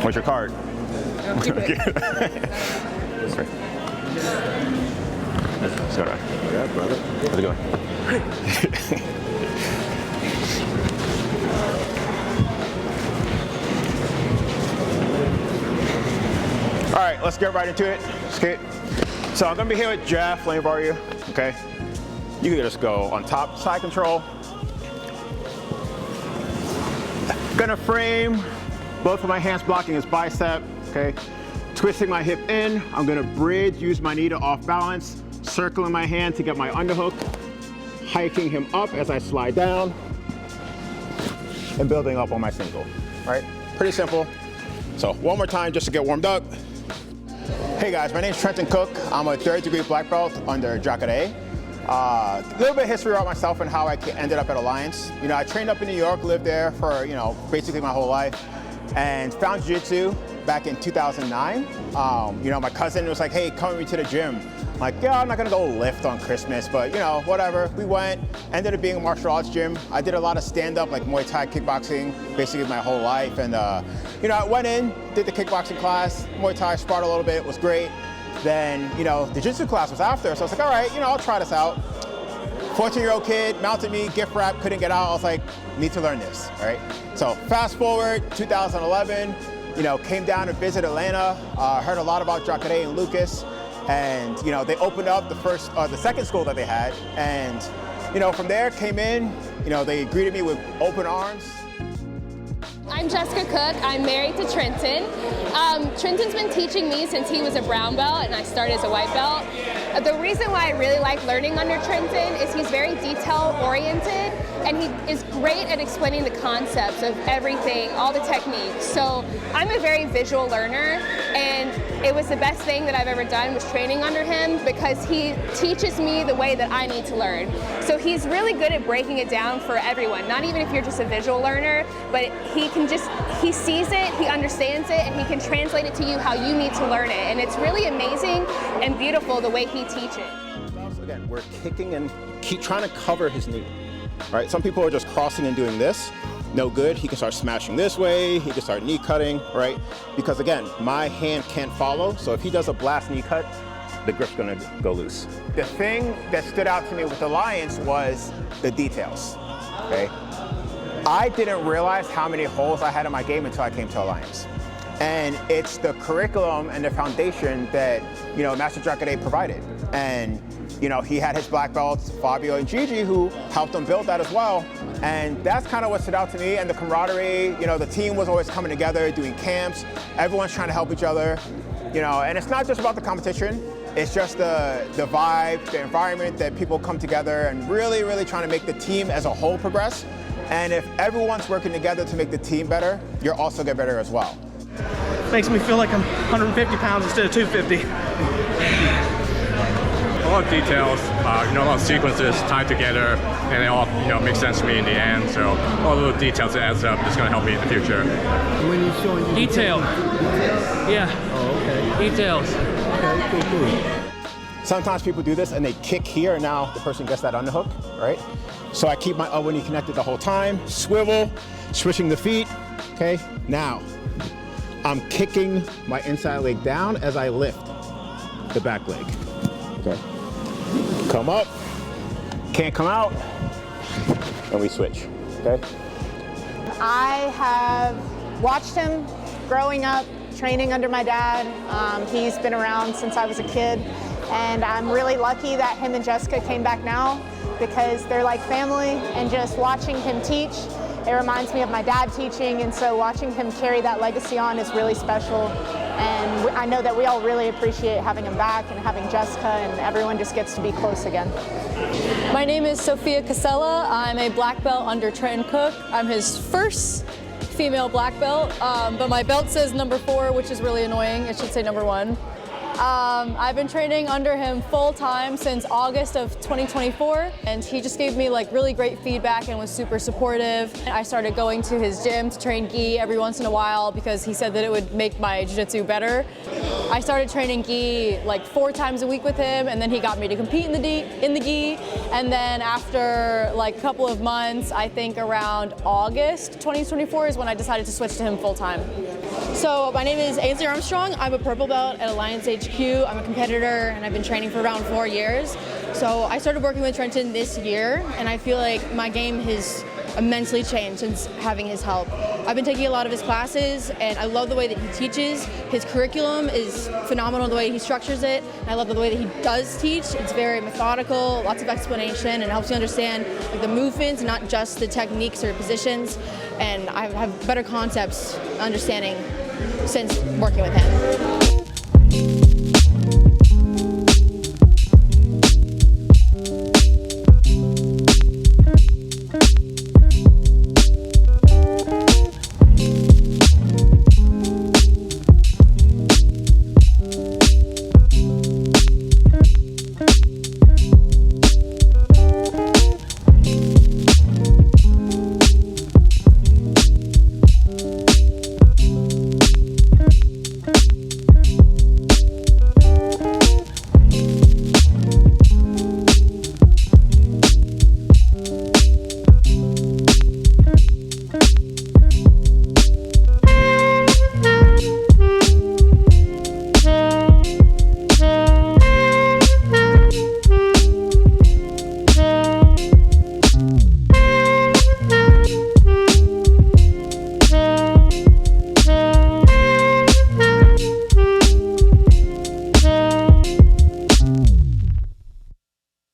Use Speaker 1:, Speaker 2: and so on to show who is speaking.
Speaker 1: What's your card? Okay. Sorry. So do I.
Speaker 2: Yeah, brother.
Speaker 1: How's it going? All right, let's get right into it. So I'm gonna be here with Jeff. Let me borrow you. Okay. You can just go on top, side control. Gonna frame both of my hands blocking his bicep. Okay. Twisting my hip in. I'm gonna bridge, use my knee to off balance. Circling my hand to get my underhook. Hiking him up as I slide down. And building up on my single. All right. Pretty simple. So one more time just to get warmed up. Hey guys, my name is Trenton Cooke. I'm a 3rd degree black belt under Jacare. A little bit of history about myself and how I ended up at Alliance. You know, I trained up in New York, lived there for, basically my whole life, and found jiu-jitsu back in 2009. My cousin was like, hey, come with me to the gym. I'm like, yeah, I'm not gonna go lift on Christmas, but whatever. We went, ended up being a martial arts gym. I did a lot of stand-up, like Muay Thai, kickboxing, basically my whole life. And I went in, did the kickboxing class, Muay Thai, sparred a little bit, it was great. Then, the jiu-jitsu class was after, so I was like, all right, I'll try this out. 14-year-old kid, mounted me, gift wrap, couldn't get out. I was like, need to learn this, all right? So fast forward, 2011, came down to visit Atlanta, heard a lot about Jacare and Lucas, and, they opened up the second school that they had, and, from there, came in, they greeted me with open arms.
Speaker 3: I'm Jessica Cooke. I'm married to Trenton. Trenton's been teaching me since he was a brown belt and I started as a white belt. The reason why I really like learning under Trenton is he's very detail oriented and he is great at explaining the concepts of everything, all the techniques. So I'm a very visual learner and it was the best thing that I've ever done was training under him because he teaches me the way that I need to learn. So he's really good at breaking it down for everyone, not even if you're just a visual learner, but he sees it, he understands it, and he can translate it to you how you need to learn it. And it's really amazing and beautiful the way he teaches.
Speaker 1: Again, we're kicking and keep trying to cover his knee. Right? Some people are just crossing and doing this. No good. He can start smashing this way. He can start knee cutting, right? Because again, my hand can't follow. So if he does a blast knee cut, the grip's gonna go loose. The thing that stood out to me with Alliance was the details, okay? I didn't realize how many holes I had in my game until I came to Alliance. And it's the curriculum and the foundation that, Master Jacare provided. And, he had his black belts, Fabio and Gigi, who helped him build that as well. And that's kind of what stood out to me. And the camaraderie, the team was always coming together, doing camps. Everyone's trying to help each other, and it's not just about the competition. It's just the vibe, the environment that people come together and really, really trying to make the team as a whole progress. And if everyone's working together to make the team better, you'll also get better as well.
Speaker 4: Makes me feel like I'm 150 pounds instead of 250.
Speaker 5: A lot of details, a lot of sequences tied together, and they all, make sense to me in the end. So all the little details that adds up is going to help me in the future.
Speaker 2: When you're showing
Speaker 6: Detail. Yeah.
Speaker 2: Oh, okay.
Speaker 6: Details.
Speaker 2: Okay, cool.
Speaker 1: Sometimes people do this and they kick here and now the person gets that underhook, right? So I keep my elbow knee connected the whole time, swivel, switching the feet, okay? Now, I'm kicking my inside leg down as I lift the back leg, okay? Come up, can't come out, and we switch, okay?
Speaker 7: I have watched him growing up, training under my dad. He's been around since I was a kid, and I'm really lucky that him and Jessica came back now because they're like family, and just watching him teach, it reminds me of my dad teaching, and so watching him carry that legacy on is really special. And I know that we all really appreciate having him back and having Jessica, and everyone just gets to be close again.
Speaker 8: My name is Sophia Casella. I'm a black belt under Trenton Cooke. I'm his first female black belt, but my belt says number 4, which is really annoying. It should say number 1. I've been training under him full time since August of 2024, and he just gave me really great feedback and was super supportive. I started going to his gym to train gi every once in a while because he said that it would make my jiu-jitsu better. I started training gi like 4 times a week with him, and then he got me to compete in the gi. And then after like a couple of months, I think around August 2024 is when I decided to switch to him full time.
Speaker 6: So my name is Ainsley Armstrong. I'm a purple belt at Alliance HQ. I'm a competitor and I've been training for around 4 years. So I started working with Trenton this year, and I feel like my game has immensely changed since having his help. I've been taking a lot of his classes, and I love the way that he teaches. His curriculum is phenomenal, the way he structures it. And I love the way that he does teach. It's very methodical, lots of explanation, and helps you understand like, the movements, not just the techniques or positions. And I have better concepts understanding since working with him.